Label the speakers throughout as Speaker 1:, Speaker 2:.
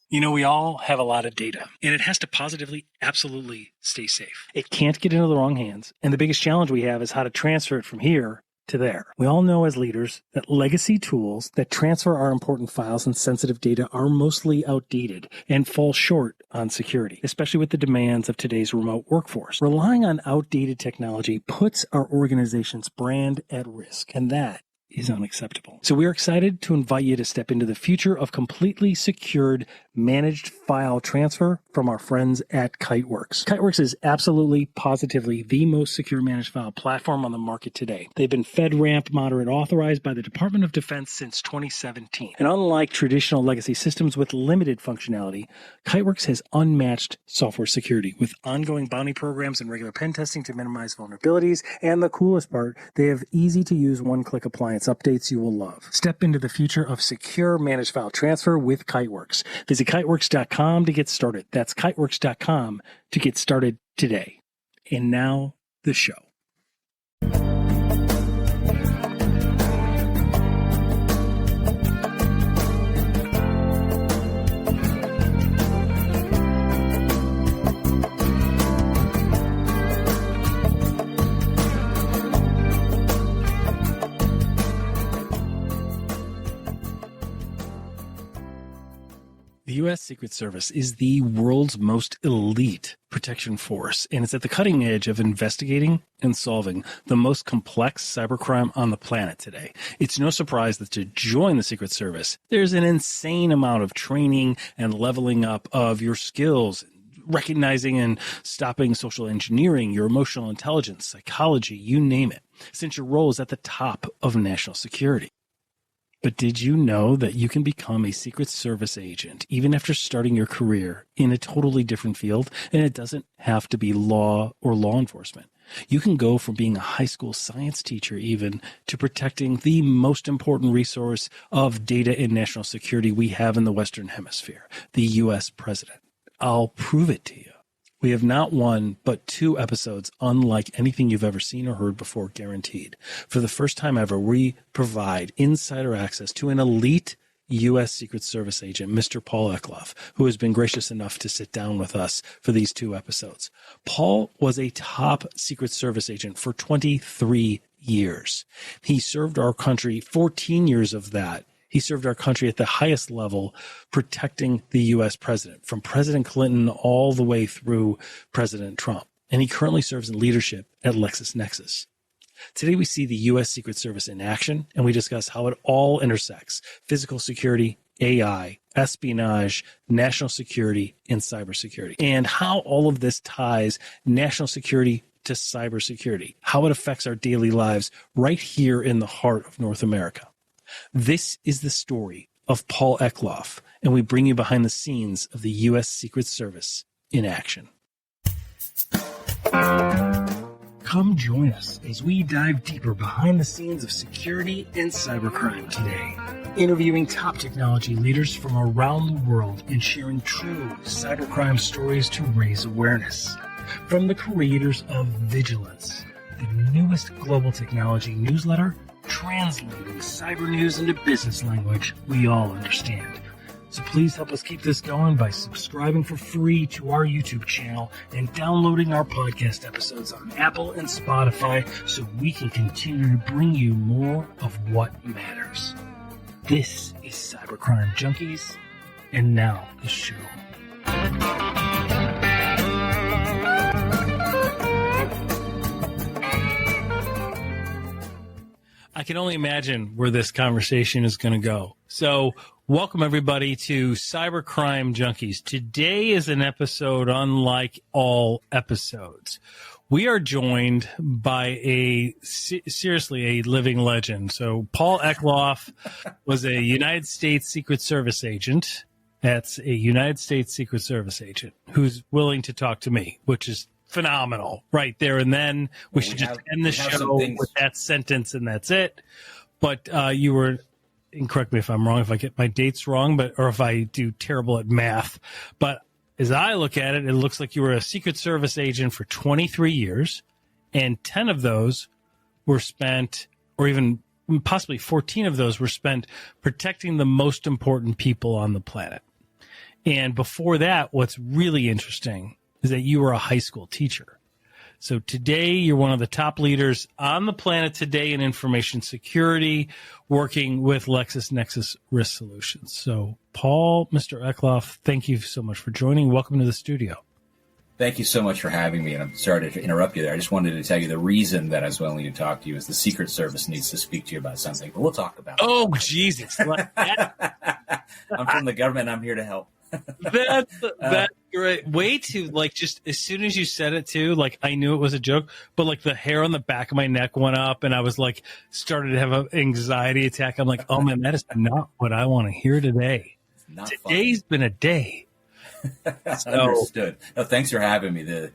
Speaker 1: You know, we all have a lot of data, and it has to positively, absolutely stay safe. It can't get into the wrong hands, and the biggest challenge we have is how to transfer it from here to there. We all know as leaders that legacy tools that transfer our important files and sensitive data are mostly outdated and fall short on security, especially with the demands of today's remote workforce. Relying on outdated technology puts our organization's brand at risk, and that is unacceptable. So we're excited to invite you to step into the future of completely secured managed file transfer from our friends at Kiteworks. Kiteworks is absolutely, positively the most secure managed file platform on the market today. They've been FedRAMP moderate authorized by the Department of Defense since 2017. And unlike traditional legacy systems with limited functionality, Kiteworks has unmatched software security with ongoing bounty programs and regular pen testing to minimize vulnerabilities. And the coolest part, they have easy to use one-click appliance updates you will love. Step into the future of secure managed file transfer with Kiteworks. Visit kiteworks.com to get started. That's kiteworks.com to get started today. And now, the show. The U.S. Secret Service is the world's most elite protection force, and it's at the cutting edge of investigating and solving the most complex cybercrime on the planet today. It's no surprise that to join the Secret Service, there's an insane amount of training and leveling up of your skills, recognizing and stopping social engineering, your emotional intelligence, psychology, you name it, since your role is at the top of national security. But did you know that you can become a Secret Service agent even after starting your career in a totally different field? And it doesn't have to be law or law enforcement. You can go from being a high school science teacher even to protecting the most important resource of data and national security we have in the Western Hemisphere, the U.S. president. I'll prove it to you. We have not one, but 2 episodes unlike anything you've ever seen or heard before, guaranteed. For the first time ever, we provide insider access to an elite U.S. Secret Service agent, Mr. Paul Eklof, who has been gracious enough to sit down with us for these 2 episodes. Paul was a top Secret Service agent for 23 years. He served our country, 14 years of that. He served our country at the highest level, protecting the U.S. president, from President Clinton all the way through President Trump. And he currently serves in leadership at Lexis Nexis. Today, we see the U.S. Secret Service in action, and we discuss how it all intersects: physical security, AI, espionage, national security, and cybersecurity, and how all of this ties national security to cybersecurity, how it affects our daily lives right here in the heart of North America. This is the story of Paul Eklof, and we bring you behind the scenes of the U.S. Secret Service in action. Come join us as we dive deeper behind the scenes of security and cybercrime today, interviewing top technology leaders from around the world and sharing true cybercrime stories to raise awareness. From the creators of Vigilance, the newest global technology newsletter, translating cyber news into business language we all understand. So please help us keep this going by subscribing for free to our YouTube channel and downloading our podcast episodes on Apple and Spotify so we can continue to bring you more of what matters. This is Cybercrime Junkies, and now the show. I can only imagine where this conversation is going to go. So welcome, everybody, to Cybercrime Junkies. Today is an episode unlike all episodes. We are joined by seriously a living legend. So Paul Eklof was a United States Secret Service agent. That's a United States Secret Service agent who's willing to talk to me, which is phenomenal right there. And then we should just end the show with that sentence and that's it. But you were, and correct me if I'm wrong, if I get my dates wrong, or if I do terrible at math. But as I look at it, it looks like you were a Secret Service agent for 23 years, and 10 of those were spent, or even possibly 14 of those were spent protecting the most important people on the planet. And before that, what's really interesting is that you were a high school teacher. So today you're one of the top leaders on the planet today in information security, working with Lexis Nexis Risk Solutions. So Paul, Mr. Eckloff, thank you so much for joining. Welcome to the studio.
Speaker 2: Thank you so much for having me, and I'm sorry to interrupt you there. I just wanted to tell you the reason that I was willing to talk to you is the Secret Service needs to speak to you about something, but we'll talk about it.
Speaker 1: Oh, Jesus.
Speaker 2: I'm from the government, and I'm here to help.
Speaker 1: That's great. Way too, like, just as soon as you said it too, like, I knew it was a joke, but like the hair on the back of my neck went up and I was like, started to have an anxiety attack. I'm like, oh man, that is not what I want to hear today. Today's been a day.
Speaker 2: So, understood. No, thanks for having me. The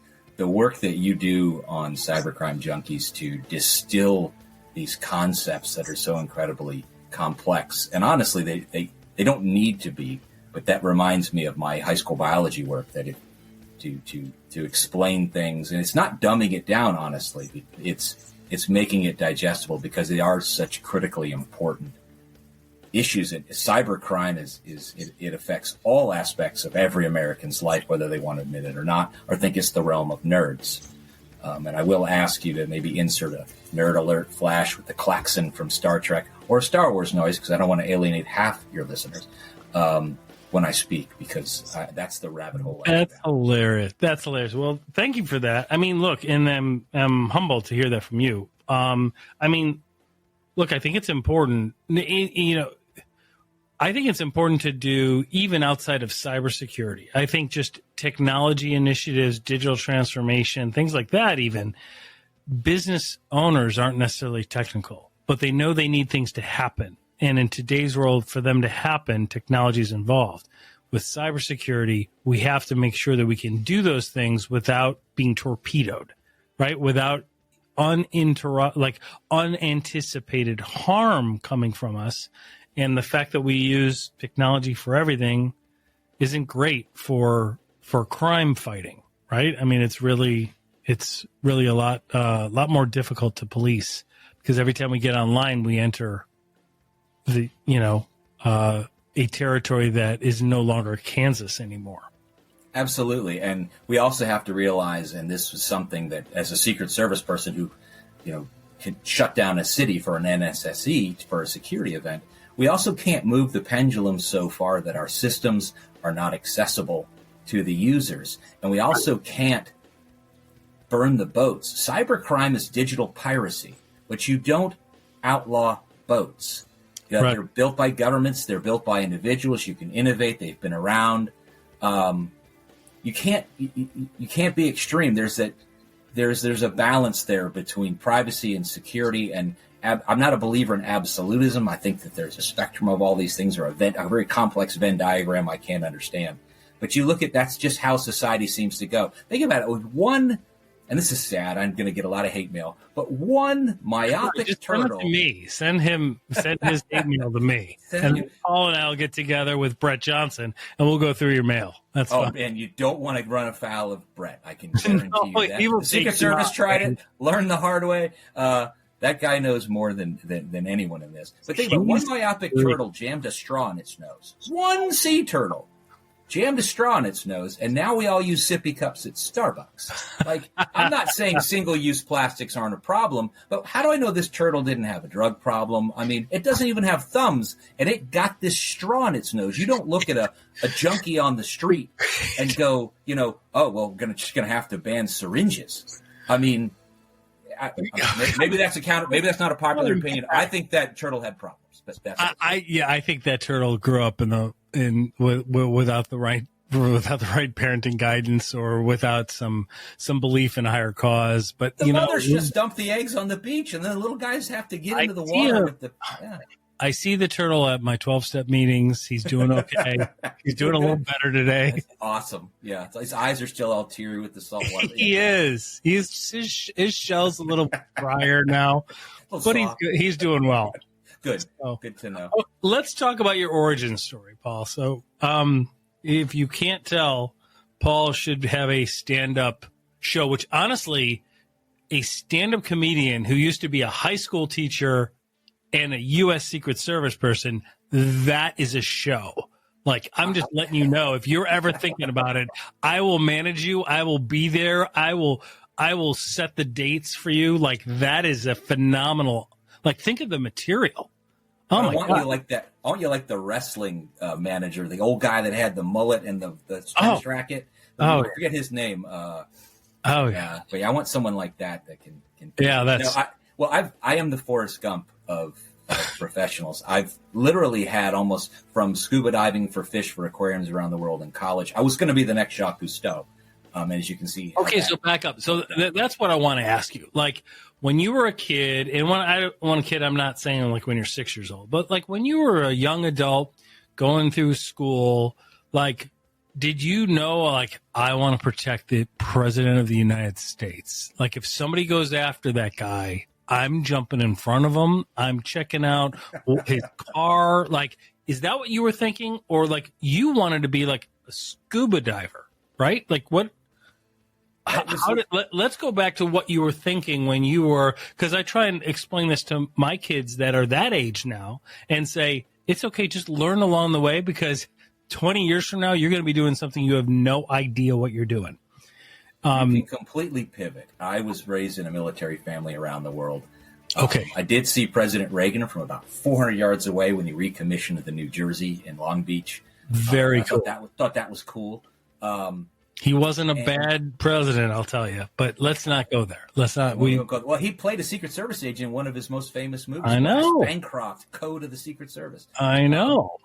Speaker 2: work that you do on Cybercrime Junkies to distill these concepts that are so incredibly complex, and honestly, they don't need to be. But that reminds me of my high school biology work, that to explain things, and it's not dumbing it down. Honestly, it's making it digestible because they are such critically important issues. Cybercrime it affects all aspects of every American's life, whether they want to admit it or not, or think it's the realm of nerds. And I will ask you to maybe insert a nerd alert flash with the klaxon from Star Trek or a Star Wars noise, because I don't want to alienate half your listeners when I speak, because that's the rabbit hole.
Speaker 1: That's hilarious. That's hilarious. Well, thank you for that. I mean, look, and I'm humbled to hear that from you. I mean, look, I think it's important, I think it's important to do even outside of cybersecurity. I think just technology initiatives, digital transformation, things like that, even business owners aren't necessarily technical, but they know they need things to happen. And in today's world, for them to happen, technology is involved. With cybersecurity, we have to make sure that we can do those things without being torpedoed, right? Without unanticipated harm coming from us. And the fact that we use technology for everything isn't great for crime fighting, right? I mean, it's really a lot more difficult to police, because every time we get online, we enter a territory that is no longer Kansas anymore.
Speaker 2: Absolutely. And we also have to realize, and this was something that as a Secret Service person who, can shut down a city for an NSSE for a security event, we also can't move the pendulum so far that our systems are not accessible to the users. And we also can't burn the boats. Cybercrime is digital piracy, but you don't outlaw boats. Right. They're built by governments. They're built by individuals. You can innovate. They've been around. You can't be extreme. There's a balance there between privacy and security. And I'm not a believer in absolutism. I think that there's a spectrum of all these things, or a very complex Venn diagram I can't understand. But you look at, that's just how society seems to go. Think about it. With one, and this is sad, I'm going to get a lot of hate mail, but one myopic
Speaker 1: just
Speaker 2: turtle.
Speaker 1: Send it to me. Send his hate mail to me. And Paul and I will get together with Brett Johnson, and we'll go through your mail. That's fine.
Speaker 2: And you don't want to run afoul of Brett. I can guarantee you that.
Speaker 1: The
Speaker 2: Secret Service tried it, learned the hard way. That guy knows more than anyone in this. But think about one myopic turtle jammed a straw in its nose. One sea turtle jammed a straw in its nose, and now we all use sippy cups at Starbucks. Like, I'm not saying single-use plastics aren't a problem, but how do I know this turtle didn't have a drug problem? I mean, it doesn't even have thumbs, and it got this straw in its nose. You don't look at a junkie on the street and go, oh, well, we're just going to have to ban syringes. I mean, maybe that's maybe that's not a popular opinion. I think that turtle had problems, but that's
Speaker 1: I think that turtle grew up without the right parenting guidance, or without some belief in a higher cause. But
Speaker 2: the mothers just dump the eggs on the beach, and then the little guys have to get into the water.
Speaker 1: I see the turtle at my 12-step meetings. He's doing okay. He's doing a little better today.
Speaker 2: That's awesome. Yeah. His eyes are still all teary with the salt water.
Speaker 1: He is. His shell's a little drier now, but he's doing well.
Speaker 2: Good. Good to know.
Speaker 1: Let's talk about your origin story, Paul. So if you can't tell, Paul should have a stand-up show, which honestly, a stand-up comedian who used to be a high school teacher and a U.S. Secret Service person, that is a show. Like, I'm just letting you know, if you're ever thinking about it, I will manage you. I will be there. I will set the dates for you. Like, that is a phenomenal, like, think of the material. Oh my God.
Speaker 2: You like that. I want you like the wrestling manager, the old guy that had the mullet and the tennis racket. I forget his name.
Speaker 1: Yeah.
Speaker 2: But yeah, I want someone like that can.
Speaker 1: Yeah, that's.
Speaker 2: I am the Forrest Gump of professionals. I've literally had almost from scuba diving for fish for aquariums around the world in college. I was going to be the next Jacques Cousteau. And as you can see.
Speaker 1: Okay, so back up. So that's what I want to ask you. Like, when you were a kid, and when a kid, I'm not saying like when you're 6 years old, but like when you were a young adult going through school, like, did you know, like, I want to protect the president of the United States? Like, if somebody goes after that guy, I'm jumping in front of him. I'm checking out his car. Like, is that what you were thinking? Or like you wanted to be like a scuba diver, right? Like what? Let's go back to what you were thinking when you were, because I try and explain this to my kids that are that age now and say, it's okay, just learn along the way, because 20 years from now, you're going to be doing something you have no idea what you're doing.
Speaker 2: You can completely pivot. I was raised in a military family around the world.
Speaker 1: Okay.
Speaker 2: I did see President Reagan from about 400 yards away when he recommissioned the New Jersey in Long Beach.
Speaker 1: Very cool.
Speaker 2: Thought that was cool.
Speaker 1: He wasn't a bad president, I'll tell you. But let's not go there. Let's not.
Speaker 2: Well, he played a Secret Service agent in one of his most famous movies.
Speaker 1: I know.
Speaker 2: Bancroft, Code of the Secret Service.
Speaker 1: I know.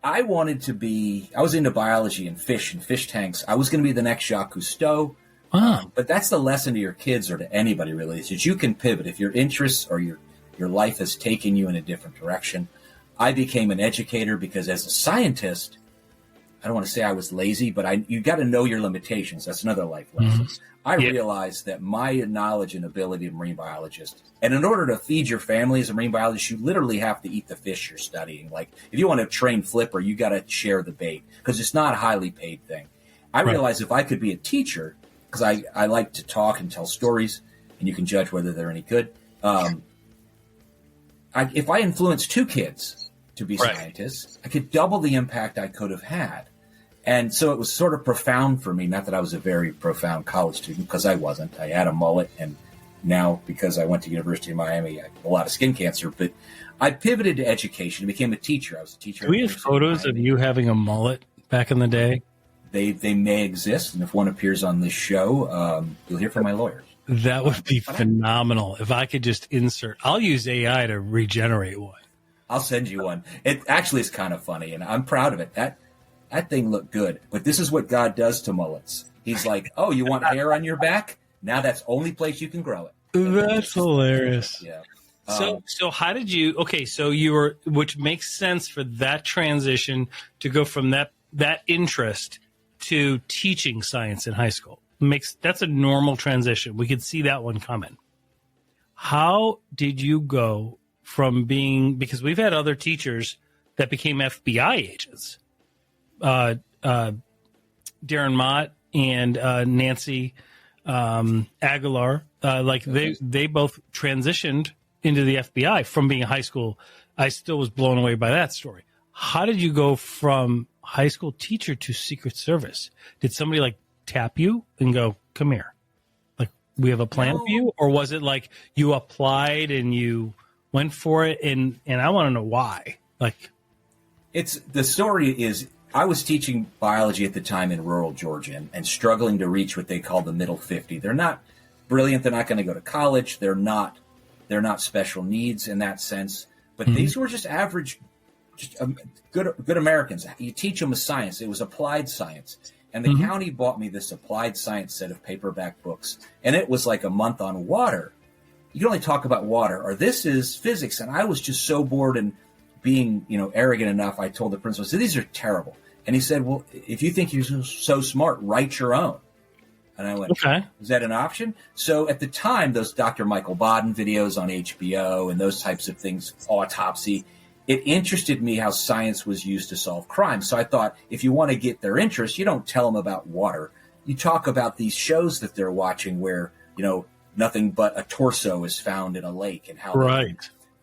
Speaker 2: I was into biology and fish tanks. I was going to be the next Jacques Cousteau.
Speaker 1: Wow.
Speaker 2: But that's the lesson to your kids or to anybody really, is that you can pivot. If your interests or your life has taken you in a different direction. I became an educator because as a scientist, I don't want to say I was lazy, but you got to know your limitations. That's another life lesson. Mm-hmm. I realized that my knowledge and ability of marine biologist, and in order to feed your family as a marine biologist, you literally have to eat the fish you're studying. Like if you want to train flipper, you got to share the bait because it's not a highly paid thing. I realized if I could be a teacher, because I like to talk and tell stories, and you can judge whether they're any good. If I influenced 2 kids to be scientists, I could double the impact I could have had. And so it was sort of profound for me, not that I was a very profound college student, because I wasn't. I had a mullet, and now because I went to University of Miami, I have a lot of skin cancer. But I pivoted to education and became a teacher. I was a teacher.
Speaker 1: Do we have photos of you having a mullet back in the day?
Speaker 2: They may exist, and if one appears on this show, you'll hear from my lawyers.
Speaker 1: That would be phenomenal. If I could just insert, I'll use AI to regenerate one.
Speaker 2: I'll send you one. It actually is kind of funny, and I'm proud of it. That thing looked good. But this is what God does to mullets. He's like, oh, you want hair on your back? Now that's the only place you can grow it.
Speaker 1: That's hilarious.
Speaker 2: Yeah.
Speaker 1: So how did you, so you were, which makes sense for that transition to go from that interest to teaching science in high school. That's a normal transition. We could see that one coming. How did you go from being, because we've had other teachers that became FBI agents, Darren Mott and Nancy Aguilar, they both transitioned into the FBI from being a high school. I still was blown away by that story. How did you go from high school teacher to Secret Service? Did somebody like tap you and go, come here, like we have a plan for you? Or was it like you applied and you went for it? And I want to know why. Like,
Speaker 2: the story is, I was teaching biology at the time in rural Georgia and struggling to reach what they call the middle 50. They're not brilliant. They're not going to go to college. They're not special needs in that sense. But these were just average, good Americans. You teach them a science. It was applied science. And the county bought me this applied science set of paperback books. And it was like a month on water. You can only talk about water, or this is physics. And I was just so bored and being, arrogant enough. I told the principal, I said, these are terrible. And he said, well, if you think you're so smart, write your own. And I went, okay, is that an option? So at the time, those Dr. Michael Baden videos on HBO and those types of things, autopsy, it interested me how science was used to solve crime. So I thought, if you want to get their interest, you don't tell them about water. You talk about these shows that they're watching where, nothing but a torso is found in a lake and how they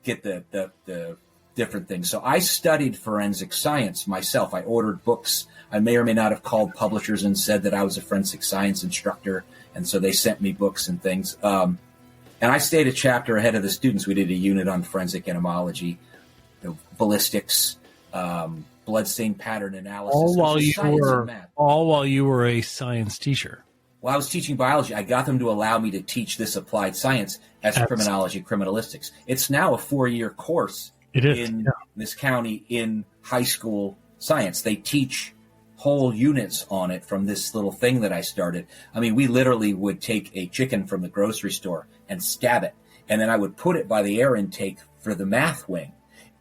Speaker 2: get the different things. So I studied forensic science myself. I ordered books. I may or may not have called publishers and said that I was a forensic science instructor, and so they sent me books and things. And I stayed a chapter ahead of the students. We did a unit on forensic entomology, ballistics, bloodstain pattern analysis.
Speaker 1: All while you were a science teacher.
Speaker 2: While I was teaching biology, I got them to allow me to teach this applied science as criminology, criminalistics. It's now a 4-year course in this county in high school science. They teach whole units on it from this little thing that I started. I mean, we literally would take a chicken from the grocery store and stab it, and then I would put it by the air intake for the math wing,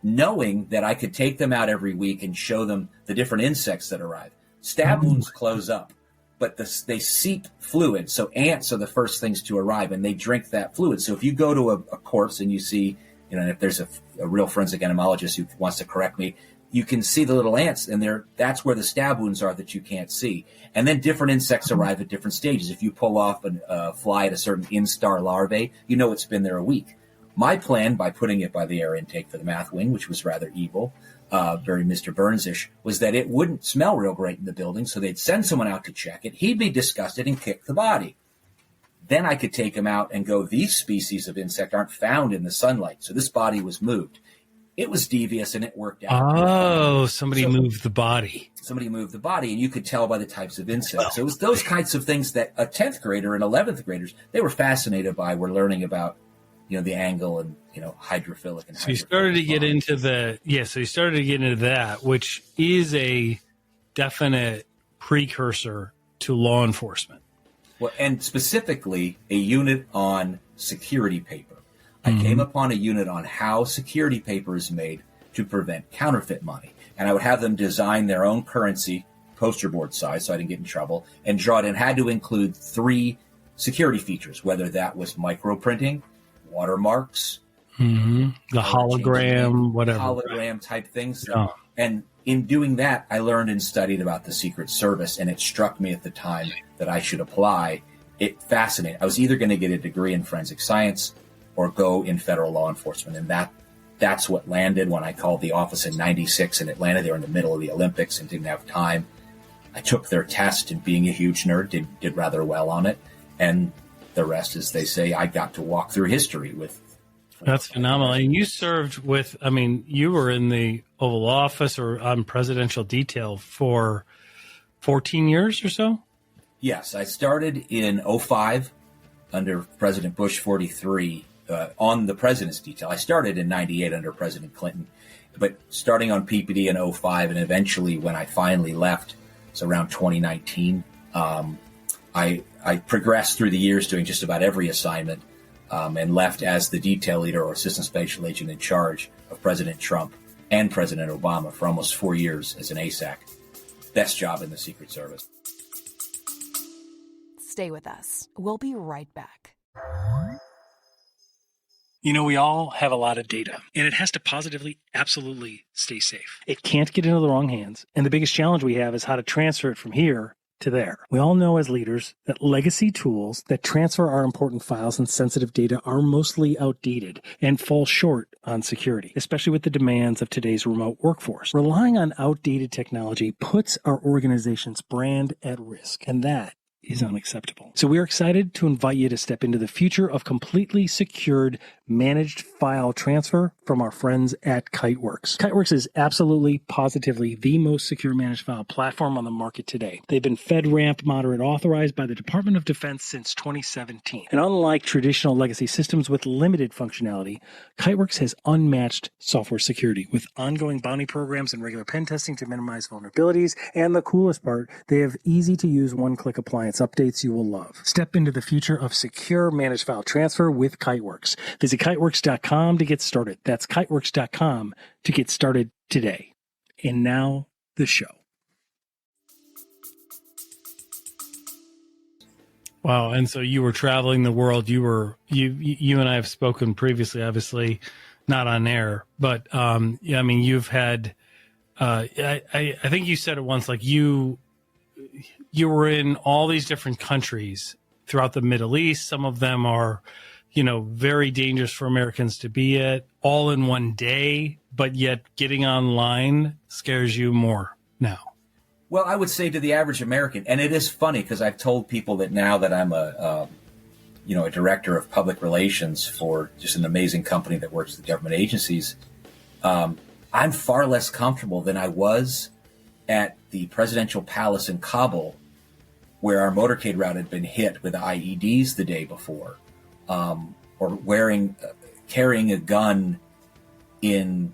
Speaker 2: knowing that I could take them out every week and show them the different insects that arrive. Stab wounds close up, but they seep fluid. So ants are the first things to arrive, and they drink that fluid. So if you go to a corpse and you see, and if there's a real forensic entomologist who wants to correct me, you can see the little ants, and that's where the stab wounds are that you can't see. And then different insects arrive at different stages. If you pull off a fly at a certain instar larvae, you know it's been there a week. My plan, by putting it by the air intake for the math wing, which was rather evil, very Mr. Burns-ish, was that it wouldn't smell real great in the building, so they'd send someone out to check it. He'd be disgusted and kick the body. Then I could take him out and go, these species of insect aren't found in the sunlight, so this body was moved. It was devious, and it worked out.
Speaker 1: Oh, somebody moved the body.
Speaker 2: Somebody moved the body, and you could tell by the types of insects. So it was those kinds of things that a 10th grader and 11th graders, they were fascinated by. We're learning about, the angle and, hydrophilic and
Speaker 1: So you started to get into that, which is a definite precursor to law enforcement.
Speaker 2: Well, and specifically a unit on security paper. I came upon a unit on how security paper is made to prevent counterfeit money. And I would have them design their own currency, poster board size, so I didn't get in trouble, and draw it and had to include 3 security features, whether that was microprinting, watermarks,
Speaker 1: the hologram, whatever.
Speaker 2: Hologram type things.
Speaker 1: Yeah.
Speaker 2: And in doing that, I learned and studied about the Secret Service, and it struck me at the time that I should apply. It fascinated. I was either going to get a degree in forensic science or go in federal law enforcement. And that's what landed when I called the office in 96, and it landed there in the middle of the Olympics and didn't have time. I took their test, and being a huge nerd, did rather well on it. And the rest, as they say, I got to walk through history with.
Speaker 1: That's phenomenal. And you served you were in the Oval Office or on presidential detail for 14 years or so?
Speaker 2: Yes, I started in 05 under President Bush 43 on the president's detail. I started in 98 under President Clinton, but starting on PPD in 05 and eventually when I finally left, so around 2019, I progressed through the years doing just about every assignment and left as the detail leader or assistant special agent in charge of President Trump and President Obama for almost 4 years as an ASAC. Best job in the Secret Service.
Speaker 3: Stay with us. We'll be right back.
Speaker 1: We all have a lot of data, and it has to positively, absolutely stay safe. It can't get into the wrong hands, and the biggest challenge we have is how to transfer it from here to there. We all know as leaders that legacy tools that transfer our important files and sensitive data are mostly outdated and fall short on security, especially with the demands of today's remote workforce. Relying on outdated technology puts our organization's brand at risk, and that is unacceptable. So we are excited to invite you to step into the future of completely secured managed file transfer from our friends at Kiteworks. Kiteworks is absolutely, positively the most secure managed file platform on the market today. They've been FedRAMP moderate authorized by the Department of Defense since 2017. And unlike traditional legacy systems with limited functionality, Kiteworks has unmatched software security with ongoing bounty programs and regular pen testing to minimize vulnerabilities. And the coolest part, they have easy to use one-click appliance updates you will love. Step into the future of secure managed file transfer with Kiteworks. Visit kiteworks.com to get started. That's kiteworks.com to get started today. And now the show. Wow. And so you were traveling the world. You and I have spoken previously, obviously not on air, but you've had, I think you said it once, like you were in all these different countries throughout the Middle East. Some of them are very dangerous for Americans to be at all in one day, but yet getting online scares you more now?
Speaker 2: Well, I would say to the average American, and it is funny because I've told people that now that I'm a director of public relations for just an amazing company that works with government agencies, I'm far less comfortable than I was at the presidential palace in Kabul, where our motorcade route had been hit with IEDs the day before, or carrying a gun in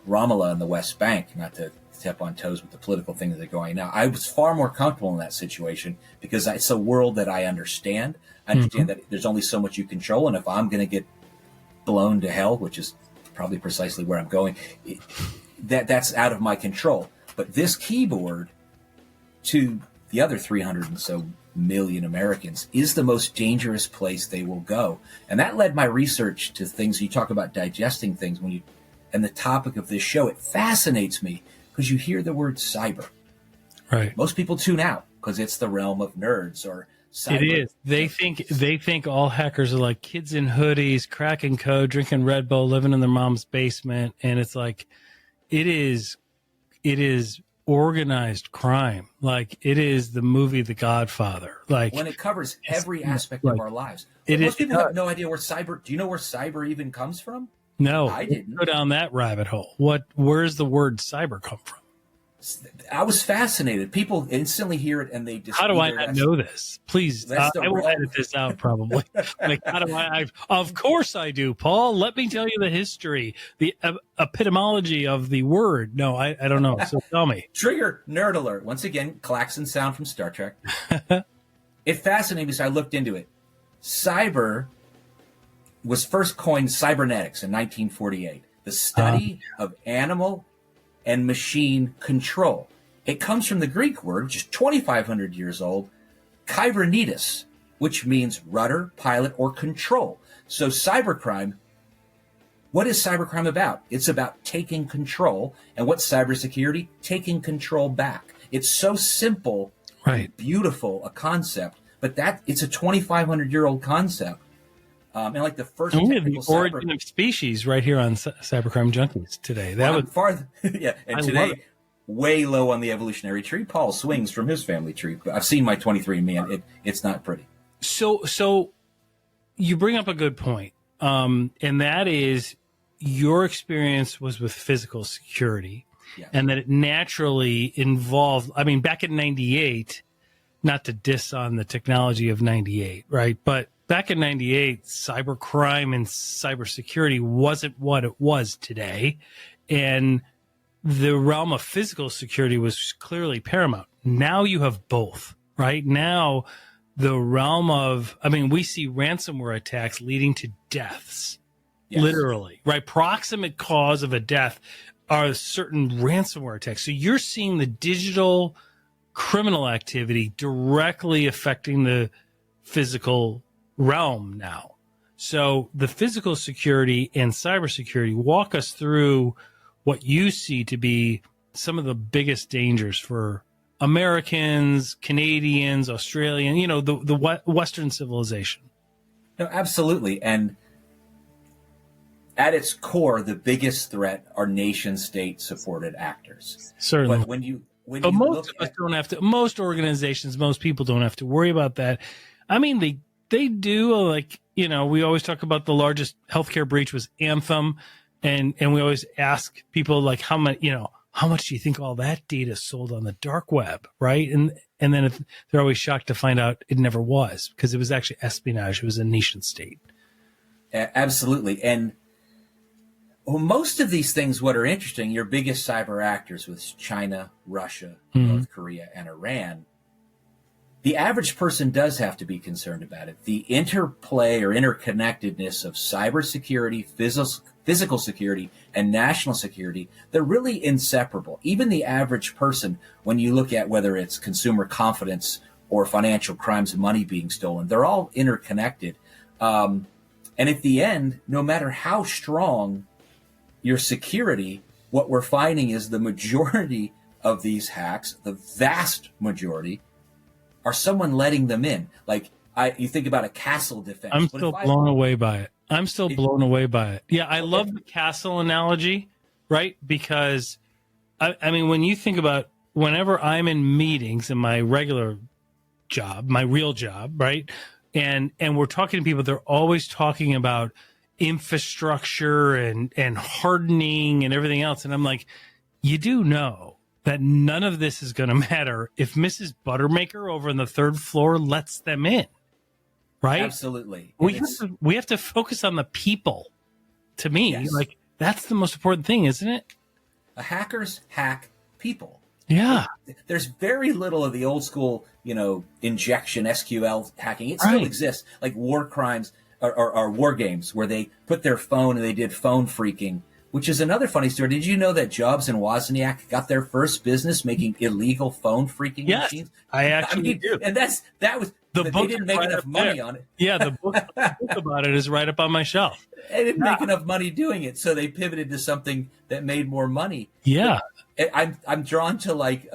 Speaker 2: Ramallah in the West Bank, not to step on toes with the political things that are going on now. I was far more comfortable in that situation because it's a world that I understand. I understand that there's only so much you control, and if I'm going to get blown to hell, which is probably precisely where I'm going, that's out of my control. But this keyboard, to the other 300 and so million Americans, is the most dangerous place they will go. And that led my research to things. You talk about digesting things and the topic of this show, it fascinates me because you hear the word cyber.
Speaker 1: Right.
Speaker 2: Most people tune out because it's the realm of nerds or cyber.
Speaker 1: It is. They think all hackers are like kids in hoodies, cracking code, drinking Red Bull, living in their mom's basement. And it's like, it is organized crime. Like, it is the movie The Godfather. Like,
Speaker 2: when it covers every aspect of our lives. Most people have no idea where cyber. Do you know where cyber even comes from?
Speaker 1: No,
Speaker 2: I didn't
Speaker 1: go down that rabbit hole. Where's the word cyber come from?
Speaker 2: I was fascinated. People instantly hear it and they just.
Speaker 1: How do I not know this? Please, I will edit this out probably. Like, how do of course I do, Paul. Let me tell you the history, the epistemology of the word. No, I don't know. So tell me. Trigger
Speaker 2: nerd alert. Once again, klaxon sound from Star Trek. It fascinated me, so I looked into it. Cyber was first coined cybernetics in 1948, the study of animal and machine control. It comes from the Greek word, which is 2,500 years old, kybernetes, which means rudder, pilot, or control. So cybercrime, what is cybercrime about? It's about taking control. And what's cybersecurity? Taking control back. It's so simple,
Speaker 1: right?
Speaker 2: Beautiful a concept, but it's a 2,500-year-old concept. And like the first
Speaker 1: the origin of species right here on Cybercrime Junkies today. That was
Speaker 2: far, yeah. And today, way low on the evolutionary tree. Paul swings from his family tree. I've seen my 23andMe, and it's not pretty.
Speaker 1: So you bring up a good point, and that is your experience was with physical security, yes. And that it naturally involved. I mean, back in '98, not to diss on the technology of '98, right? But back in '98, cybercrime and cybersecurity wasn't what it was today. And the realm of physical security was clearly paramount. Now you have both, right? Now the realm of, we see ransomware attacks leading to deaths, yes. Literally, right? Proximate cause of a death are certain ransomware attacks. So you're seeing the digital criminal activity directly affecting the physical realm now. So the physical security and cybersecurity, walk us through what you see to be some of the biggest dangers for Americans, Canadians, Australian, the Western civilization.
Speaker 2: No, absolutely. And at its core, the biggest threat are nation state supported actors.
Speaker 1: Certainly.
Speaker 2: But when
Speaker 1: most of us don't have to, most organizations, most people don't have to worry about that. They do, we always talk about the largest healthcare breach was Anthem. And we always ask people how much do you think all that data sold on the dark web? Right. And then they're always shocked to find out it never was, because it was actually espionage. It was a nation state.
Speaker 2: Absolutely. And most of these things, what are interesting, your biggest cyber actors was China, Russia, North Korea, and Iran. The average person does have to be concerned about it. The interplay or interconnectedness of cybersecurity, physical security, and national security, they're really inseparable. Even the average person, when you look at whether it's consumer confidence or financial crimes and money being stolen, they're all interconnected. And at the end, no matter how strong your security, what we're finding is the majority of these hacks, the vast majority, are someone letting them in. Like, You think about a castle defense.
Speaker 1: I'm still blown away by it. Yeah, I love the castle analogy, right? Because, I mean, when you think about whenever I'm in meetings in my regular job, my real job, right? And we're talking to people, they're always talking about infrastructure and hardening and everything else. And I'm like, you do know that none of this is going to matter if Mrs. Buttermaker over on the third floor lets them in, right?
Speaker 2: Absolutely.
Speaker 1: We have to focus on the people. To me,
Speaker 2: Yes.
Speaker 1: like that's the most important thing, isn't it?
Speaker 2: Hackers hack people.
Speaker 1: Yeah.
Speaker 2: There's very little of the old school, injection SQL hacking. It still exists, like war crimes or war games where they put their phone and they did phone freaking, which is another funny story. Did you know that Jobs and Wozniak got their first business making illegal phone freaking machines?
Speaker 1: I actually do.
Speaker 2: And that was
Speaker 1: the book.
Speaker 2: They didn't make enough money on it.
Speaker 1: Yeah, the book about it is right up on my shelf.
Speaker 2: They didn't make enough money doing it, so they pivoted to something that made more money.
Speaker 1: Yeah.
Speaker 2: But I'm drawn to like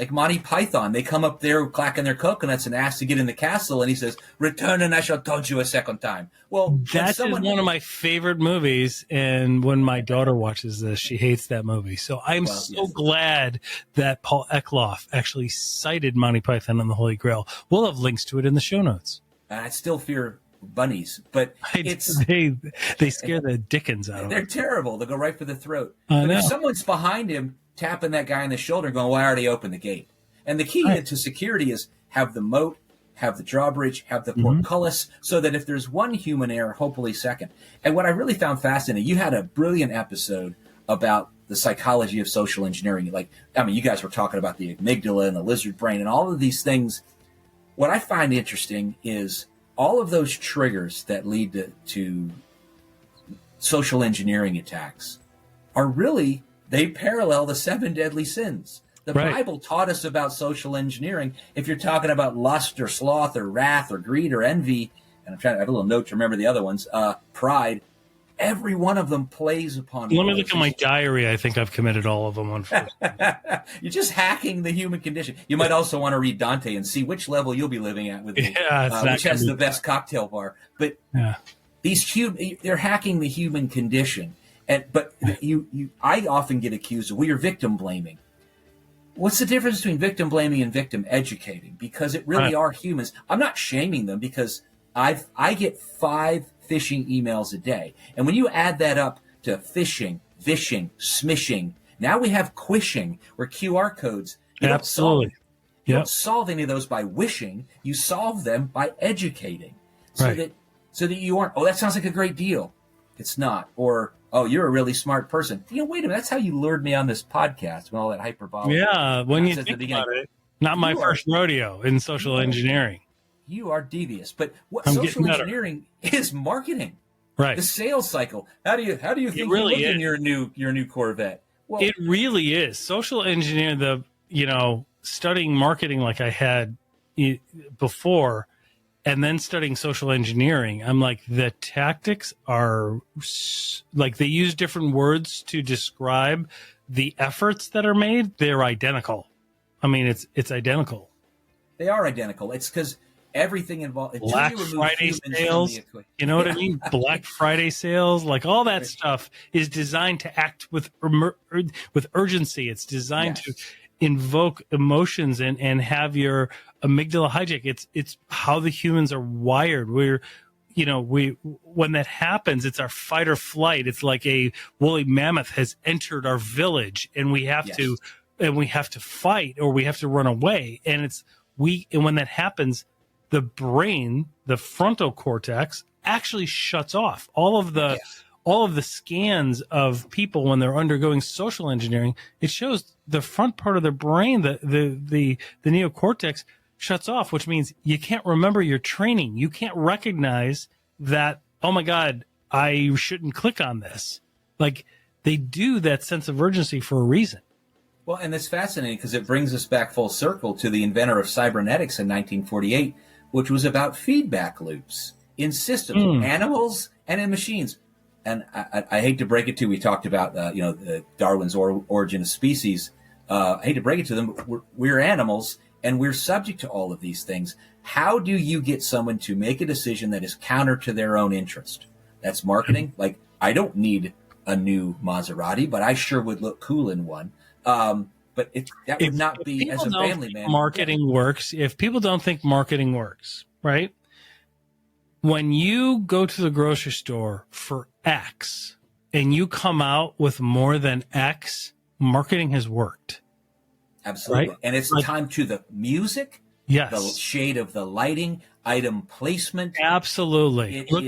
Speaker 2: Monty Python. They come up there clacking their coconuts and ask to get in the castle, and he says, "Return and I shall taunt you a second time." Well,
Speaker 1: that is one of my favorite movies, and when my daughter watches this, she hates that movie. So I'm glad that Paul Eklof actually cited Monty Python and the Holy Grail. We'll have links to it in the show notes.
Speaker 2: I still fear bunnies, but
Speaker 1: they scare the dickens out of them.
Speaker 2: They're terrible. They'll go right for the throat.
Speaker 1: But
Speaker 2: if someone's behind him, tapping that guy on the shoulder, going, "Well, I already opened the gate." And the key to security is have the moat, have the drawbridge, have the portcullis, so that if there's one human error, hopefully second. And what I really found fascinating, you had a brilliant episode about the psychology of social engineering. You guys were talking about the amygdala and the lizard brain and all of these things. What I find interesting is all of those triggers that lead to social engineering attacks are really, they parallel the 7 deadly sins. The Bible taught us about social engineering. If you're talking about lust or sloth or wrath or greed or envy, and I have a little note to remember the other ones, pride, every one of them plays upon.
Speaker 1: Let me look at my diary. I think I've committed all of them on first.
Speaker 2: You're just hacking the human condition. You might also want to read Dante and see which level you'll be living at with which has the best cocktail bar. But they're hacking the human condition. But I often get accused of, you're victim blaming. What's the difference between victim blaming and victim educating? Because it really are humans. I'm not shaming them because I get 5 phishing emails a day. And when you add that up to phishing, vishing, smishing, now we have quishing, where QR codes.
Speaker 1: Absolutely.
Speaker 2: You don't solve any of those by wishing. You solve them by educating. So that you aren't, that sounds like a great deal. It's not. Or, you're a really smart person. Wait a minute. That's how you lured me on this podcast with all that hyperbolic.
Speaker 1: Yeah, when you think about it, not my first rodeo in social engineering.
Speaker 2: You are devious. But what social engineering is marketing.
Speaker 1: Right.
Speaker 2: The sales cycle. How do you think you look in your new Corvette? Well,
Speaker 1: it really is. Social engineering, studying marketing like I had before, and then studying social engineering, I'm like, the tactics are like, they use different words to describe the efforts that are made. They're identical. I mean, it's identical.
Speaker 2: They are identical. It's because everything involved.
Speaker 1: Black Friday sales. You know what I mean? Black Friday sales, like all that stuff is designed to act with urgency. It's designed to invoke emotions and have your amygdala hijack. It's how the humans are wired. When that happens, it's our fight or flight. It's like a woolly mammoth has entered our village, and we have to fight, or we have to run away. And when that happens, the brain, the frontal cortex, actually shuts off. All of the scans of people when they're undergoing social engineering, it shows the front part of the brain, the neocortex, shuts off, which means you can't remember your training. You can't recognize that, oh my God, I shouldn't click on this. Like, they do that sense of urgency for a reason.
Speaker 2: Well, and it's fascinating because it brings us back full circle to the inventor of cybernetics in 1948, which was about feedback loops in systems, animals and in machines. And I hate to break it to you. We talked about, Darwin's origin of species. I hate to break it to them, but we're animals. and we're subject to all of these things. How do you get someone to make a decision that is counter to their own interest? That's marketing. Like, I don't need a new Maserati, but I sure would look cool in one. But that would not be, as a family man.
Speaker 1: Marketing works. If people don't think marketing works, right? When you go to the grocery store for X and you come out with more than X, marketing has worked.
Speaker 2: Absolutely.
Speaker 1: Right?
Speaker 2: And it's time to the music,
Speaker 1: yes,
Speaker 2: the shade of the lighting, item placement.
Speaker 1: Absolutely. Look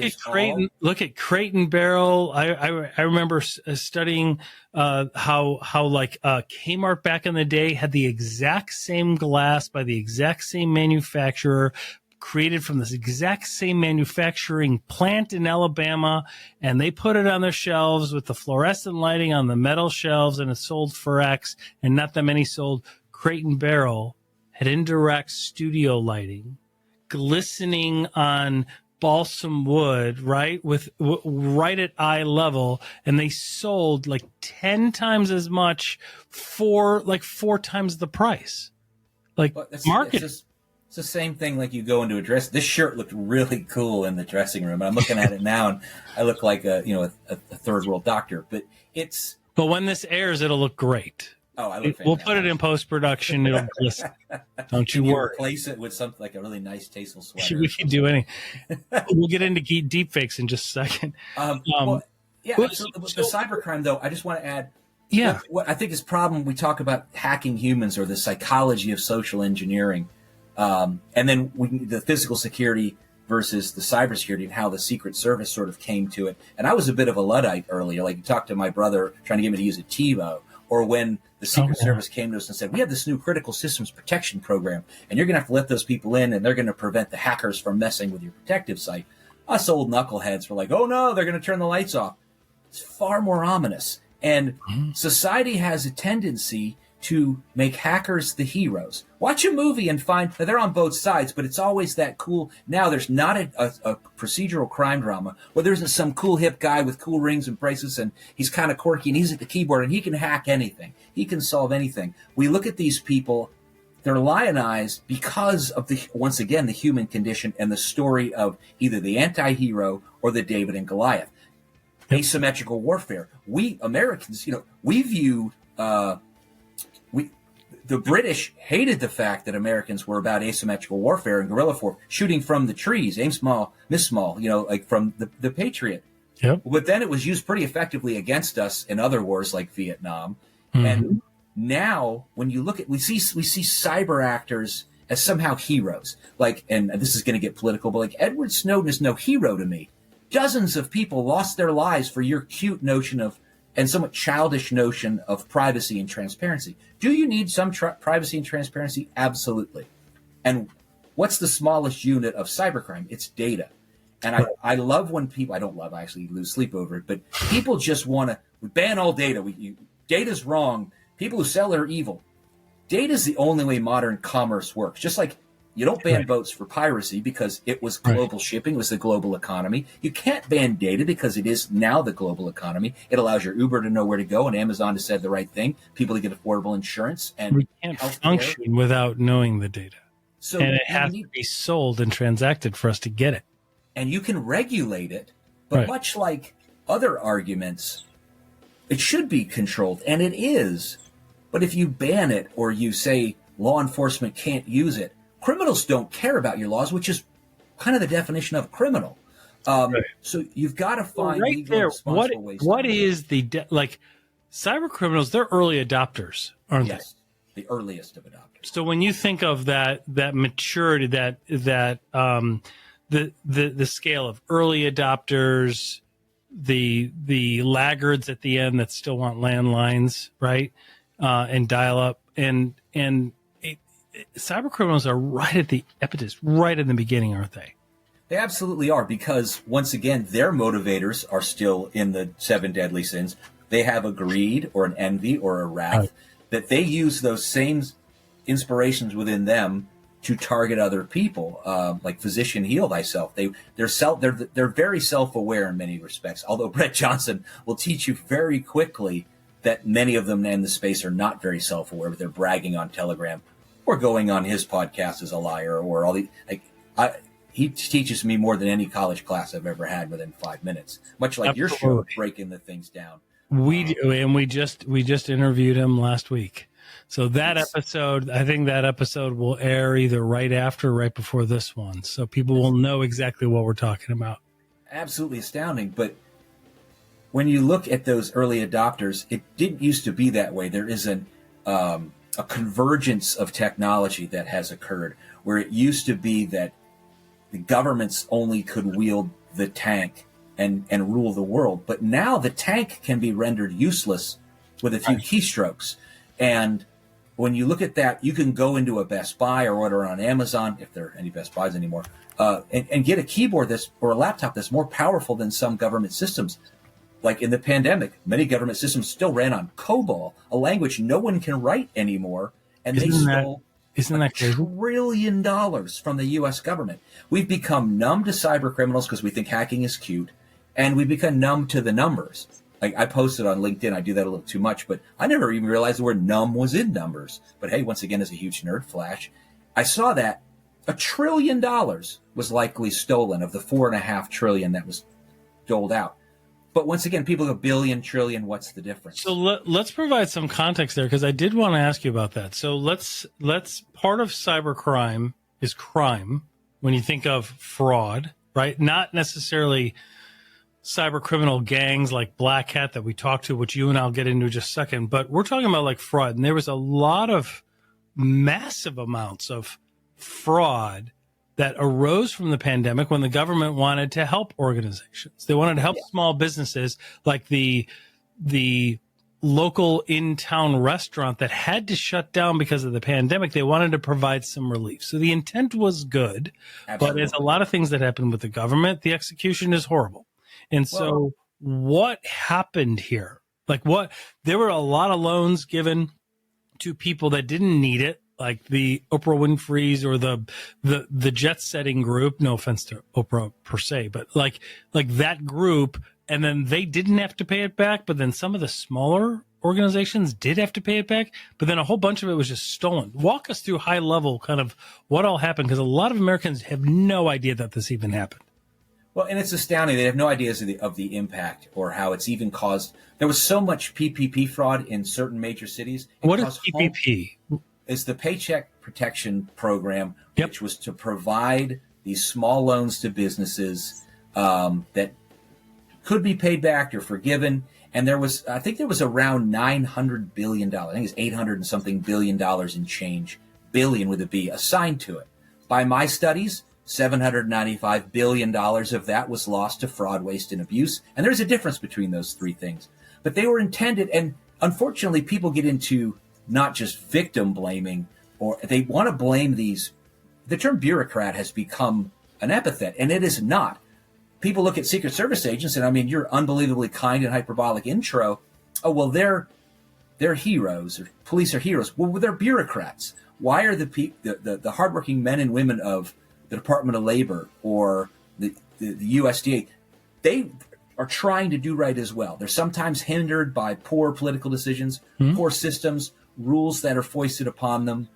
Speaker 1: at Crate and Barrel. I remember studying how Kmart back in the day had the exact same glass by the exact same manufacturer, created from this exact same manufacturing plant in Alabama, and they put it on their shelves with the fluorescent lighting on the metal shelves, and it sold for X, and not that many sold. Crate and Barrel had indirect studio lighting, glistening on balsam wood, right, with right at eye level, and they sold like 10 times as much for like 4 times the price. Like, market.
Speaker 2: It's the same thing. Like, you go into a dress. This shirt looked really cool in the dressing room, and I'm looking at it now, and I look like a third world doctor. But when
Speaker 1: this airs, it'll look great.
Speaker 2: Oh, I look.
Speaker 1: We'll put it in post production. It'll glisten. Don't you worry.
Speaker 2: Replace it with something like a really nice, tasteful sweater.
Speaker 1: We can do anything. We'll get into deep fakes in just a second.
Speaker 2: Absolutely. The cybercrime, though, I just want to add.
Speaker 1: Yeah.
Speaker 2: What I think is problem. We talk about hacking humans or the psychology of social engineering. And then the physical security versus the cybersecurity and how the Secret Service sort of came to it. And I was a bit of a Luddite earlier. Like, you talked to my brother trying to get me to use a TiVo, or when the Secret Service came to us and said, we have this new critical systems protection program, and you're going to have to let those people in, and they're going to prevent the hackers from messing with your protective site. Us old knuckleheads were like, oh no, they're going to turn the lights off. It's far more ominous. And society has a tendency to make hackers the heroes. Watch a movie and find that they're on both sides, but it's always that cool. Now there's not a procedural crime drama where there's some cool hip guy with cool rings and bracelets, and he's kind of quirky, and he's at the keyboard, and he can hack anything. He can solve anything. We look at these people, they're lionized because of once again, the human condition and the story of either the anti-hero or the David and Goliath. Asymmetrical warfare. We Americans, we viewed the British hated the fact that Americans were about asymmetrical warfare and guerrilla warfare, shooting from the trees, aim small, miss small, like from the Patriot.
Speaker 1: Yep.
Speaker 2: But then it was used pretty effectively against us in other wars like Vietnam. Mm-hmm. And now when you look at, we see cyber actors as somehow heroes. Like, and this is going to get political, but like Edward Snowden is no hero to me. Dozens of people lost their lives for your cute notion of, and somewhat childish notion of privacy and transparency. Do you need some privacy and transparency? Absolutely. And what's the smallest unit of cybercrime? It's data. And I love when people, I don't love, I actually lose sleep over it, but people just want to ban all data. Data's wrong. People who sell are evil. Data's the only way modern commerce works. Just like you don't ban boats for piracy because it was global shipping, it was the global economy. You can't ban data because it is now the global economy. It allows your Uber to know where to go and Amazon to say the right thing, people to get affordable insurance. And
Speaker 1: we can't function without knowing the data. So, and it has to be sold and transacted for us to get it.
Speaker 2: And you can regulate it, but much like other arguments, it should be controlled, and it is. But if you ban it or you say law enforcement can't use it, criminals don't care about your laws, which is kind of the definition of a criminal. So you've got to find legal responsible ways.
Speaker 1: What is like cyber criminals? They're early adopters, aren't they?
Speaker 2: Yes, the earliest of adopters.
Speaker 1: So when you think of that maturity, the scale of early adopters, the laggards at the end that still want landlines, right, and dial up, and cyber criminals are right at the epicenter, right in the beginning, aren't they?
Speaker 2: They absolutely are, because once again, their motivators are still in the 7 deadly sins. They have a greed or an envy or a wrath that they use those same inspirations within them to target other people, like physician heal thyself. They're very self-aware in many respects. Although Brett Johnson will teach you very quickly that many of them in the space are not very self-aware, but they're bragging on Telegram. or going on his podcast as a liar, or all the he teaches me more than any college class I've ever had within 5 minutes. Much like your show, breaking the things down.
Speaker 1: We just interviewed him last week. So that episode, I think that episode will air either right after or right before this one. So people will know exactly what we're talking about.
Speaker 2: Absolutely astounding. But when you look at those early adopters, it didn't used to be that way. There is a convergence of technology that has occurred, where it used to be that the governments only could wield the tank and rule the world. But now the tank can be rendered useless with a few keystrokes. And when you look at that, you can go into a Best Buy or order on Amazon, if there are any Best Buys anymore, and get a keyboard or a laptop that's more powerful than some government systems. Like in the pandemic, many government systems still ran on COBOL, a language no one can write anymore, and they stole $1 trillion from the U.S. government. We've become numb to cyber criminals because we think hacking is cute, and we've become numb to the numbers. Like I posted on LinkedIn, I do that a little too much, but I never even realized the word numb was in numbers. But hey, once again, as a huge nerd flash, I saw that $1 trillion was likely stolen of the $4.5 trillion that was doled out. But once again, people go billion, trillion, what's the difference?
Speaker 1: So let's provide some context there, because I did want to ask you about that. So let's part of cybercrime is crime when you think of fraud, right? Not necessarily cyber criminal gangs like Black Hat that we talked to, which you and I'll get into in just a second, but we're talking about like fraud. And there was a lot of massive amounts of fraud that arose from the pandemic when the government wanted to help organizations. They wanted to help small businesses, like the local in-town restaurant that had to shut down because of the pandemic. They wanted to provide some relief. So the intent was good, But as a lot of things that happened with the government, the execution is horrible. And so what happened here? There were a lot of loans given to people that didn't need it, like the Oprah Winfrey's or the jet setting group. No offense to Oprah per se, but like that group, and then they didn't have to pay it back. But then some of the smaller organizations did have to pay it back. But then a whole bunch of it was just stolen. Walk us through high level kind of what all happened, because a lot of Americans have no idea that this even happened.
Speaker 2: Well, and it's astounding. They have no ideas of the impact or how it's even caused. There was so much PPP fraud in certain major cities.
Speaker 1: What is PPP?
Speaker 2: Is the Paycheck Protection Program, which was to provide these small loans to businesses that could be paid back or forgiven. And I think there was around $900 billion. I think it's 800 and something billion dollars in change, billion with a B, assigned to it. By my studies, $795 billion of that was lost to fraud, waste, and abuse. And there's a difference between those three things. But they were intended, and unfortunately, people get into not just victim blaming, or they want to blame these. The term bureaucrat has become an epithet, and it is not. People look at Secret Service agents, and I mean, your unbelievably kind and hyperbolic intro. Oh, well, they're heroes, or police are heroes. Well, they're bureaucrats. Why are the hardworking men and women of the Department of Labor or the USDA, they are trying to do right as well. They're sometimes hindered by poor political decisions, poor systems, rules that are foisted upon them.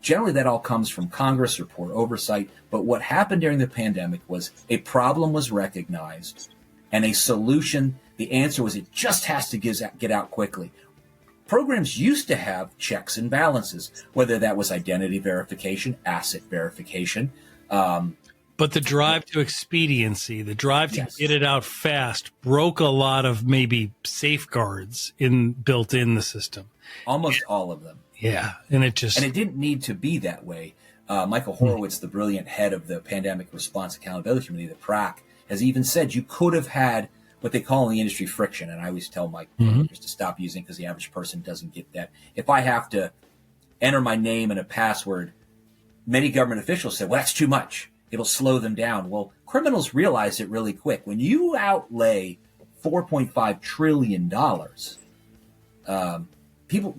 Speaker 2: Generally, that all comes from Congress or poor oversight. But what happened during the pandemic was a problem was recognized and a solution. The answer was it just has to get out quickly. Programs used to have checks and balances, whether that was identity verification, asset verification.
Speaker 1: But the drive to expediency, the drive to get it out fast, broke a lot of maybe safeguards built in the system.
Speaker 2: Almost all of them.
Speaker 1: Yeah, and it
Speaker 2: didn't need to be that way. Michael Horowitz, the brilliant head of the Pandemic Response Accountability Committee, the PRAC, has even said you could have had what they call in the industry friction. And I always tell my coworkers to stop using, because the average person doesn't get that. If I have to enter my name and a password, many government officials say, well, that's too much. It'll slow them down. Well, criminals realize it really quick. When you outlay $4.5 trillion,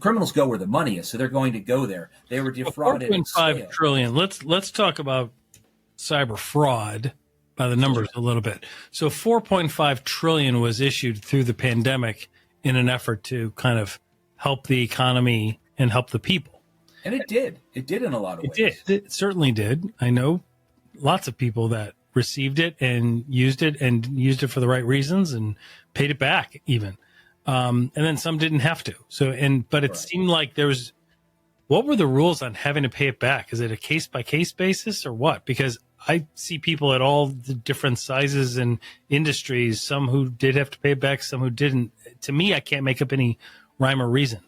Speaker 2: criminals go where the money is, so they're going to go there. They were defrauded.
Speaker 1: $4.5 trillion. Let's talk about cyber fraud by the numbers a little bit. So $4.5 trillion was issued through the pandemic in an effort to kind of help the economy and help the people.
Speaker 2: And it did. It did in a lot of
Speaker 1: It
Speaker 2: ways.
Speaker 1: did. It certainly did. I know lots of people that received it and used it for the right reasons and paid it back even. And then some didn't have to. But it seemed like what were the rules on having to pay it back? Is it a case by case basis or what? Because I see people at all the different sizes and industries, some who did have to pay it back, some who didn't. To me, I can't make up any rhyme or reason.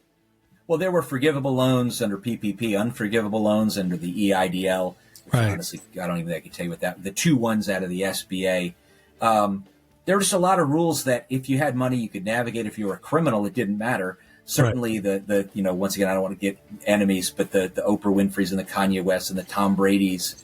Speaker 2: Well, there were forgivable loans under PPP, unforgivable loans under the EIDL. Which honestly, I don't even think I can tell you what that. The two ones out of the SBA. There were just a lot of rules that if you had money, you could navigate. If you were a criminal, it didn't matter. Certainly, the once again, I don't want to get enemies, but the Oprah Winfreys and the Kanye Wests and the Tom Bradys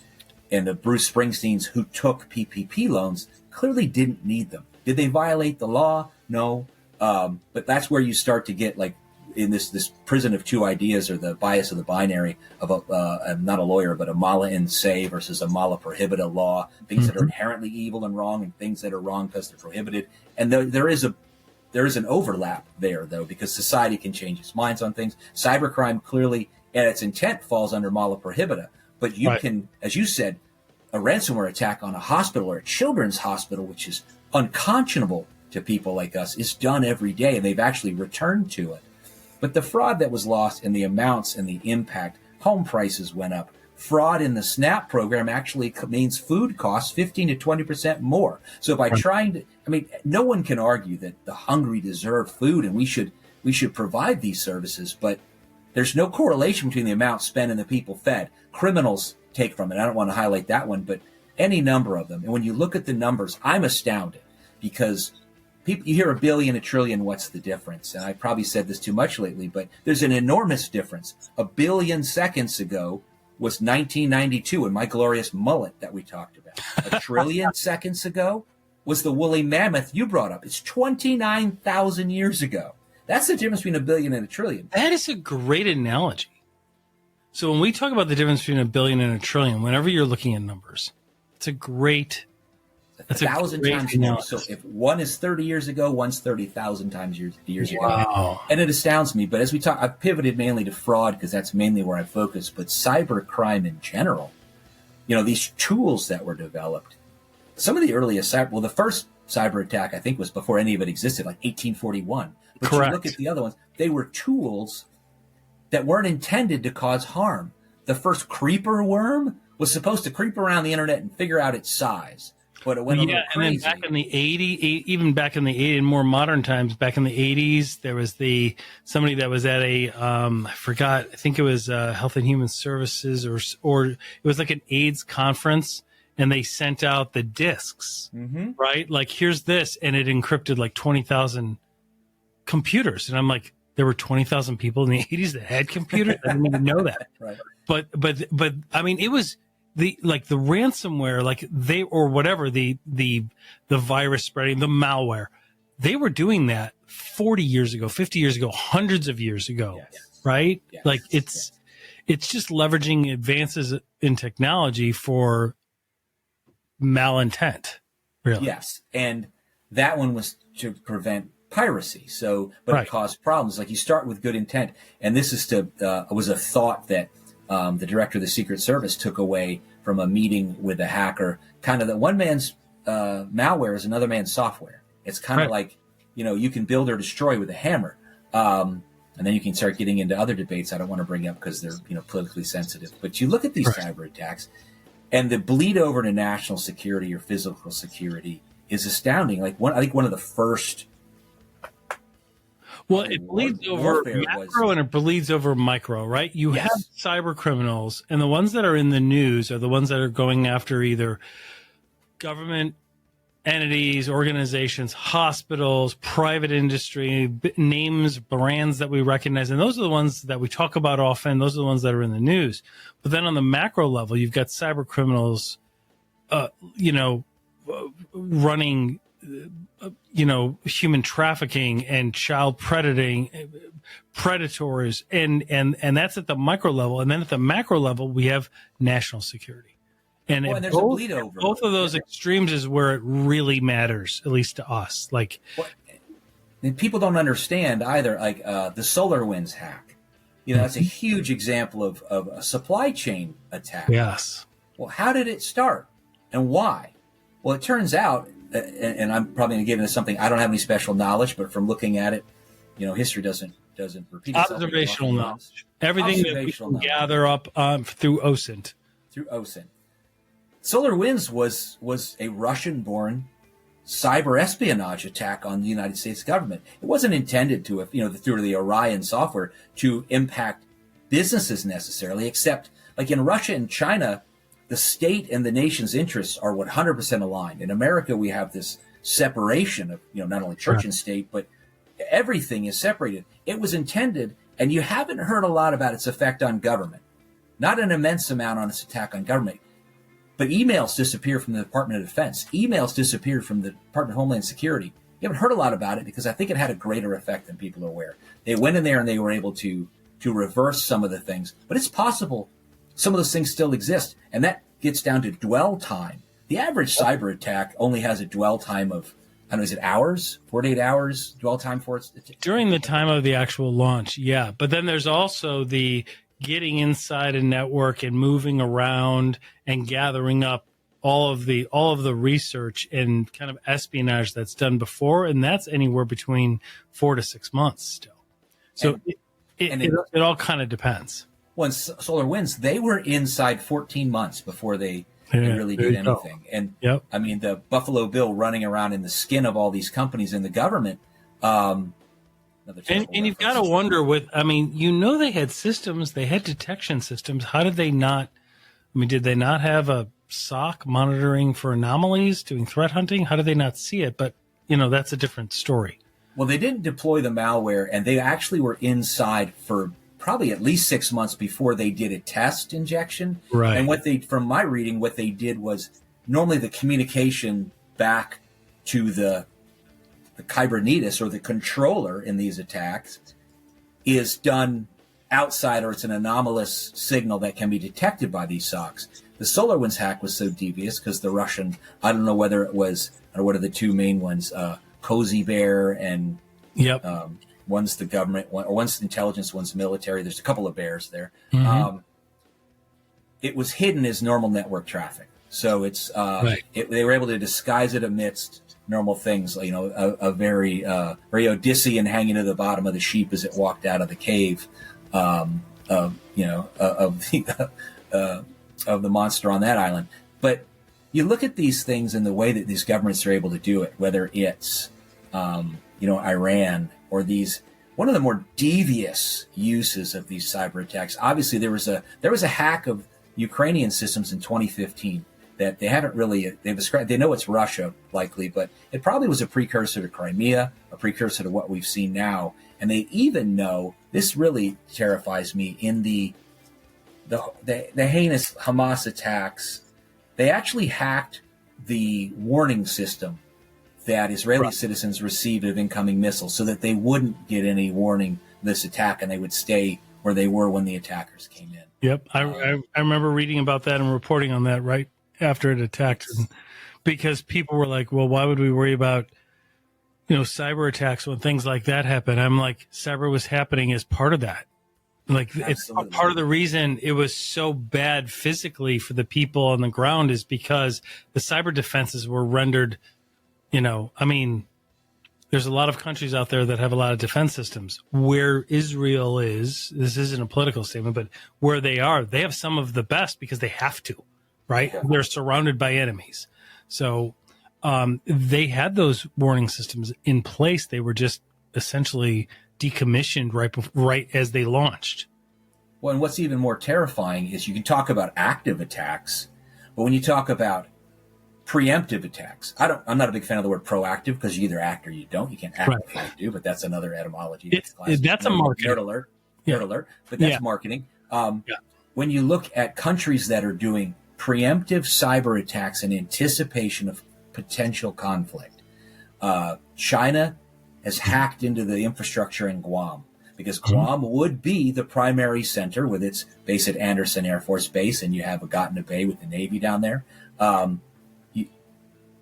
Speaker 2: and the Bruce Springsteens who took PPP loans clearly didn't need them. Did they violate the law? No. But that's where you start to get like in this prison of two ideas, or the bias of the binary of I'm not a lawyer, but a mala in se versus a mala prohibita law, things that are inherently evil and wrong and things that are wrong because they're prohibited. And there is an overlap there, though, because society can change its minds on things. Cybercrime clearly, at its intent, falls under mala prohibita. But you can, as you said, a ransomware attack on a hospital or a children's hospital, which is unconscionable to people like us, is done every day, and they've actually returned to it. But the fraud that was lost and the amounts and the impact, home prices went up. Fraud in the SNAP program actually means food costs 15 to 20% more. So by no one can argue that the hungry deserve food and we should provide these services, but there's no correlation between the amount spent and the people fed. Criminals take from it. I don't want to highlight that one, but any number of them. And when you look at the numbers, I'm astounded because you hear $1 billion, $1 trillion, what's the difference? And I probably said this too much lately, but there's an enormous difference. 1 billion seconds ago was 1992 and my glorious mullet that we talked about. 1 trillion seconds ago was the woolly mammoth you brought up. It's 29,000 years ago. That's the difference between 1 billion and 1 trillion.
Speaker 1: That is a great analogy. So when we talk about the difference between 1 billion and 1 trillion, whenever you're looking at numbers, it's a great.
Speaker 2: That's 1,000 times more. So if one is 30 years ago, one's 30,000 times years ago. And it astounds me. But as we talk, I've pivoted mainly to fraud because that's mainly where I focus. But cyber crime in general, these tools that were developed, some of the earliest the first cyber attack, I think, was before any of it existed, like 1841. But
Speaker 1: Correct.
Speaker 2: You look at the other ones, they were tools that weren't intended to cause harm. The first creeper worm was supposed to creep around the internet and figure out its size. But it went a little crazy.
Speaker 1: And then back in the 80s, even back in the 80s, in more modern times, back in the 80s, there was somebody that was at I forgot, I think it was Health and Human Services or it was like an AIDS conference, and they sent out the discs, right? Like, here's this, and it encrypted like 20,000 computers. And I'm like, there were 20,000 people in the 80s that had computers? I didn't even know that.
Speaker 2: Right.
Speaker 1: But I mean, it was the ransomware, the virus spreading, the malware, they were doing that 40 years ago, 50 years ago, hundreds of years ago, right?
Speaker 2: Yes.
Speaker 1: Like it's just leveraging advances in technology for malintent, really.
Speaker 2: Yes. And that one was to prevent piracy. But it caused problems. Like, you start with good intent. And this is was a thought that the director of the Secret Service took away from a meeting with a hacker, kind of that one man's malware is another man's software. It's kind of like, you can build or destroy with a hammer. And then you can start getting into other debates I don't want to bring up because they're, politically sensitive. But you look at these cyber attacks and the bleed over to national security or physical security is astounding. Like, I think one of the first.
Speaker 1: Well, it bleeds over macro and it bleeds over micro, right? You have cyber criminals, and the ones that are in the news are the ones that are going after either government entities, organizations, hospitals, private industry, names, brands that we recognize. And those are the ones that we talk about often. Those are the ones that are in the news. But then on the macro level, you've got cyber criminals, running human trafficking and child predators, and that's at the micro level. And then at the macro level, we have national security. And
Speaker 2: there's a bleed over.
Speaker 1: Both of those extremes is where it really matters, at least to us. And
Speaker 2: people don't understand either. Like the SolarWinds hack, That's a huge example of a supply chain attack.
Speaker 1: Yes.
Speaker 2: Well, how did it start and why? Well, it turns out, and I'm probably going to get into something, I don't have any special knowledge, but from looking at it, history doesn't repeat itself.
Speaker 1: Observational knowledge. Everything that we can gather up through OSINT.
Speaker 2: Through OSINT. SolarWinds was a Russian-born cyber espionage attack on the United States government. It wasn't intended to, through the Orion software, to impact businesses necessarily, except like in Russia and China, the state and the nation's interests are 100% aligned. In America, we have this separation of, not only church and state, but everything is separated. It was intended, and you haven't heard a lot about its effect on government. Not an immense amount on its attack on government. But emails disappeared from the Department of Defense. Emails disappeared from the Department of Homeland Security. You haven't heard a lot about it because I think it had a greater effect than people are aware. They went in there and they were able to reverse some of the things. But it's possible some of those things still exist. And that gets down to dwell time. The average cyber attack only has a dwell time of, is it hours? 48 hours dwell time for it?
Speaker 1: During the time of the actual launch, yeah. But then there's also the getting inside a network and moving around and gathering up all of the research and kind of espionage that's done before, and that's anywhere between 4 to 6 months still. So it all kind of depends.
Speaker 2: When SolarWinds, they were inside 14 months before they really did anything. And I mean, the Buffalo Bill running around in the skin of all these companies in the government.
Speaker 1: And you've got to wonder they had systems, they had detection systems. How did they not? Did they not have a SOC monitoring for anomalies, doing threat hunting? How did they not see it? But, that's a different story.
Speaker 2: Well, they didn't deploy the malware, and they actually were inside for probably at least 6 months before they did a test injection.
Speaker 1: Right.
Speaker 2: And from my reading, what they did was normally the communication back to the Kubernetes or the controller in these attacks is done outside, or it's an anomalous signal that can be detected by these SOCs. The SolarWinds hack was so devious because the Russian, I don't know whether it was, or what are the two main ones, Cozy Bear and one's the government, one's intelligence, one's military. There's a couple of bears there. Mm-hmm. It was hidden as normal network traffic. So it's they were able to disguise it amidst normal things, a very Odyssean hanging to the bottom of the sheep as it walked out of the cave of the monster on that island. But you look at these things and the way that these governments are able to do it, whether it's Iran or one of the more devious uses of these cyber attacks. Obviously, there was a hack of Ukrainian systems in 2015. That they haven't really, they've described, they know it's Russia likely, but it probably was a precursor to Crimea, a precursor to what we've seen now. And they even know, this really terrifies me, in the heinous Hamas attacks, they actually hacked the warning system that Israeli citizens received of incoming missiles so that they wouldn't get any warning of this attack and they would stay where they were when the attackers came in.
Speaker 1: Yep. I remember reading about that and reporting on that right after it attacked, because people were like, well, why would we worry about, cyber attacks when things like that happen? I'm like, cyber was happening as part of that. Like, absolutely. It's part of the reason it was so bad physically for the people on the ground is because the cyber defenses were rendered, there's a lot of countries out there that have a lot of defense systems. Where Israel is, this isn't a political statement, but where they have some of the best because they have to. Right? Yeah. They're surrounded by enemies. So they had those warning systems in place. They were just essentially decommissioned right as they launched.
Speaker 2: Well, and what's even more terrifying is you can talk about active attacks, but when you talk about preemptive attacks, I'm not a big fan of the word proactive because you either act or you don't. You can't act before you do, but that's another etymology.
Speaker 1: That's a marketing.
Speaker 2: Nerd alert, but that's marketing. When you look at countries that are doing preemptive cyber attacks in anticipation of potential conflict. China has hacked into the infrastructure in Guam because Guam would be the primary center with its base at Andersen Air Force Base, and you have Agotna Bay with the Navy down there.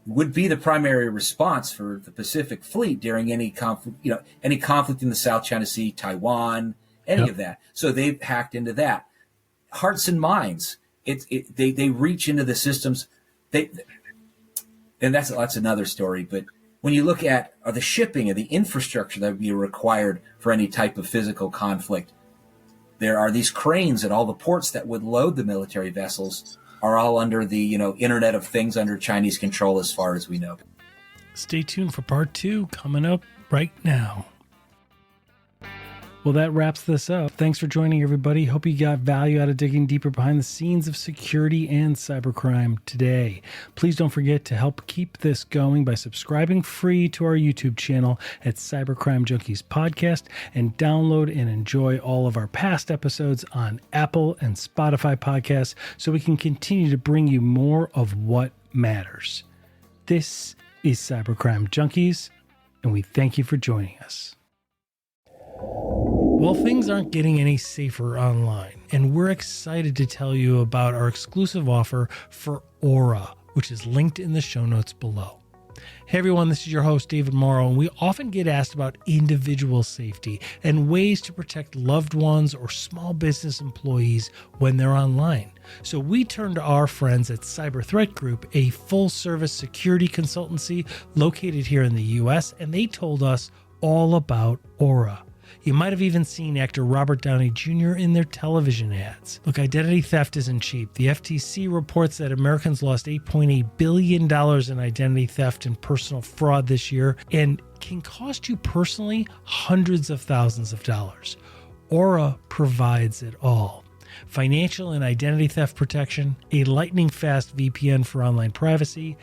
Speaker 2: Would be the primary response for the Pacific Fleet during any conflict, any conflict in the South China Sea, Taiwan, any of that. So they've hacked into that. Hearts and minds. They reach into the systems. And that's another story. But when you look at the shipping and the infrastructure that would be required for any type of physical conflict, there are these cranes at all the ports that would load the military vessels are all under the Internet of Things under Chinese control as far as we know.
Speaker 1: Stay tuned for part 2 coming up right now. Well, that wraps this up. Thanks for joining, everybody. Hope you got value out of digging deeper behind the scenes of security and cybercrime today. Please don't forget to help keep this going by subscribing free to our YouTube channel at Cybercrime Junkies Podcast, and download and enjoy all of our past episodes on Apple and Spotify podcasts so we can continue to bring you more of what matters. This is Cybercrime Junkies, and we thank you for joining us. Well, things aren't getting any safer online, and we're excited to tell you about our exclusive offer for Aura, which is linked in the show notes below. Hey everyone, this is your host David Morrow, and we often get asked about individual safety and ways to protect loved ones or small business employees when they're online. So we turned to our friends at Cyber Threat Group, a full-service security consultancy located here in the US, and they told us all about Aura. You might have even seen actor Robert Downey Jr. in their television ads. Look, identity theft isn't cheap. The FTC reports that Americans lost $8.8 billion in identity theft and personal fraud this year, and can cost you personally hundreds of thousands of dollars. Aura provides it all. Financial and identity theft protection, a lightning-fast VPN for online privacy,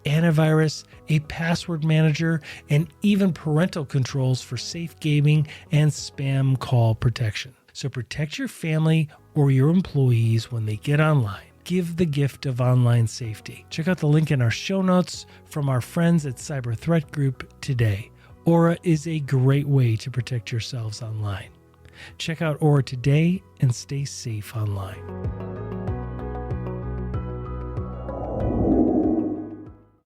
Speaker 1: antivirus, a password manager, and even parental controls for safe gaming and spam call protection. So protect your family or your employees when they get online. Give the gift of online safety. Check out the link in our show notes from our friends at Cyber Threat Group today. Aura is a great way to protect yourselves online. Check out Aura today and stay safe online.